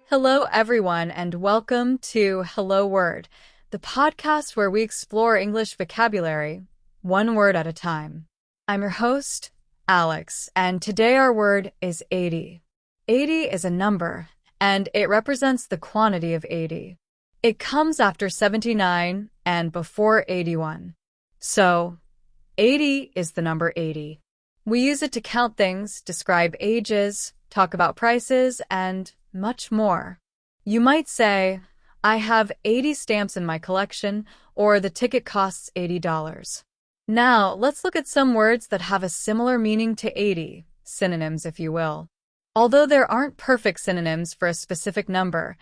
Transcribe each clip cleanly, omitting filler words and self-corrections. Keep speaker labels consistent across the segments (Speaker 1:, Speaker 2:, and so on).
Speaker 1: Hello, everyone, and welcome to Hello Word, the podcast where we explore English vocabulary, one word at a time. I'm your host, Alex, and today our word is 80. 80 is a number, and it represents the quantity of 80. It comes after 79 and before 81. So, 80 is the number 80. We use it to count things, describe ages, talk about prices, and much more. You might say, I have 80 stamps in my collection, or the ticket costs $80. Now, let's look at some words that have a similar meaning to 80, synonyms if you will. Although there aren't perfect synonyms for a specific number,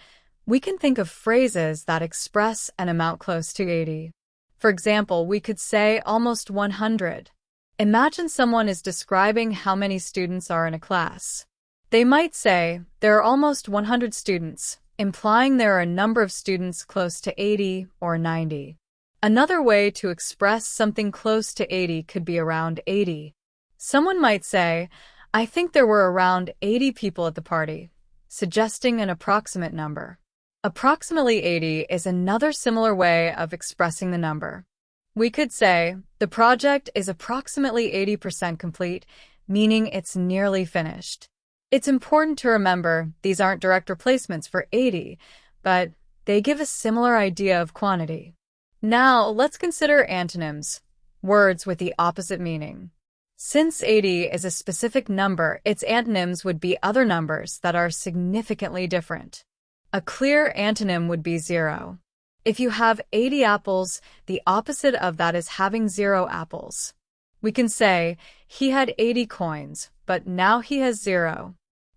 Speaker 1: we can think of phrases that express an amount close to 80. For example, we could say almost 100. Imagine someone is describing how many students are in a class. They might say, there are almost 100 students, implying there are a number of students close to 80 or 90. Another way to express something close to 80 could be around 80. Someone might say, I think there were around 80 people at the party, suggesting an approximate number. Approximately 80 is another similar way of expressing the number. We could say, the project is approximately 80% complete, meaning it's nearly finished. It's important to remember these aren't direct replacements for 80, but they give a similar idea of quantity. Now, let's consider antonyms, words with the opposite meaning. Since 80 is a specific number, its antonyms would be other numbers that are significantly different. A clear antonym would be 0. If you have 80 apples, the opposite of that is having 0 apples. We can say, he had 80 coins, but now he has 0.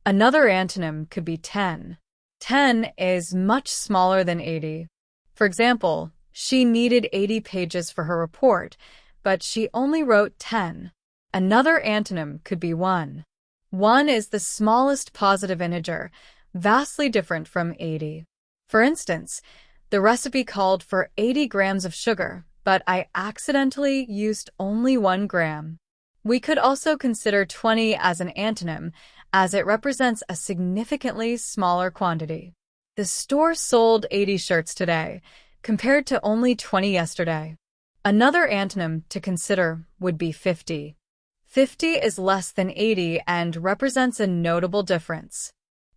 Speaker 1: Another antonym could be 10. 10 is much smaller than 80. For example, she needed 80 pages for her report, but she only wrote 10. Another antonym could be 1. 1 is the smallest positive integer, vastly different from 80. For instance, the recipe called for 80 grams of sugar, but I accidentally used only 1 gram. We could also consider 20 as an antonym, as it represents a significantly smaller quantity. The store sold 80 shirts today, compared to only 20 yesterday. Another antonym to consider would be 50. 50 is less than 80 and represents a notable difference.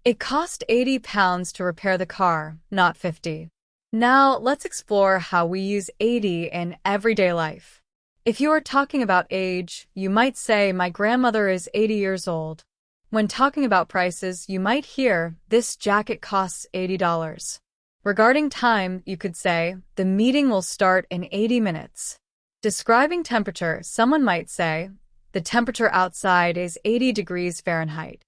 Speaker 1: It cost £80 to repair the car, not 50. Now, let's explore how we use 80 in everyday life. If you are talking about age, you might say, my grandmother is 80 years old. When talking about prices, you might hear, this jacket costs $80. Regarding time, you could say, the meeting will start in 80 minutes. Describing temperature, someone might say, the temperature outside is 80 degrees Fahrenheit.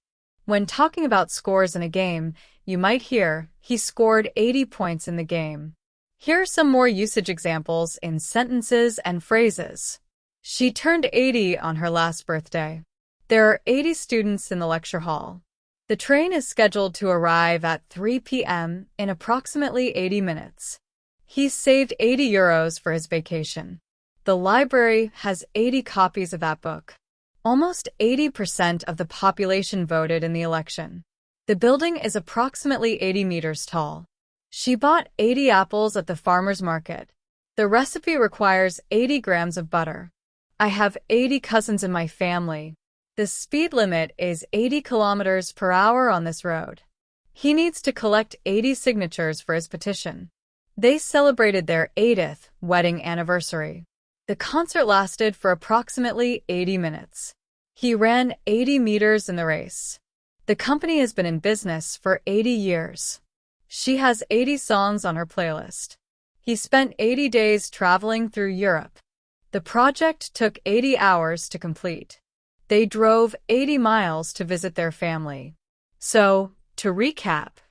Speaker 1: When talking about scores in a game, you might hear, he scored 80 points in the game. Here are some more usage examples in sentences and phrases. She turned 80 on her last birthday. There are 80 students in the lecture hall. The train is scheduled to arrive at 3 p.m. in approximately 80 minutes. He saved €80 for his vacation. The library has 80 copies of that book. Almost 80% of the population voted in the election. The building is approximately 80 meters tall. She bought 80 apples at the farmer's market. The recipe requires 80 grams of butter. I have 80 cousins in my family. The speed limit is 80 kilometers per hour on this road. He needs to collect 80 signatures for his petition. They celebrated their 80th wedding anniversary. The concert lasted for approximately 80 minutes. He ran 80 meters in the race. The company has been in business for 80 years. She has 80 songs on her playlist. He spent 80 days traveling through Europe. The project took 80 hours to complete. They drove 80 miles to visit their family. So, to recap,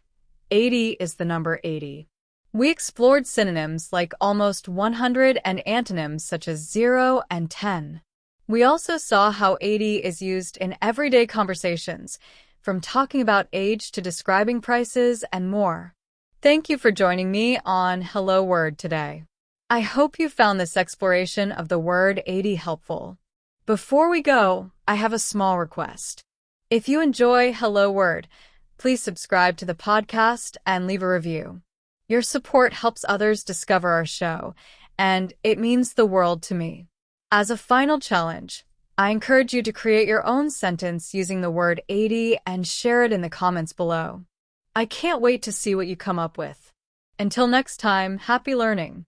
Speaker 1: 80 is the number 80. We explored synonyms like almost 100 and antonyms such as 0 and 10. We also saw how 80 is used in everyday conversations, from talking about age to describing prices and more. Thank you for joining me on Hello Word today. I hope you found this exploration of the word 80 helpful. Before we go, I have a small request. If you enjoy Hello Word, Please subscribe to the podcast and leave a review. Your support helps others discover our show, and it means the world to me. As a final challenge, I encourage you to create your own sentence using the word 80 and share it in the comments below. I can't wait to see what you come up with. Until next time, happy learning!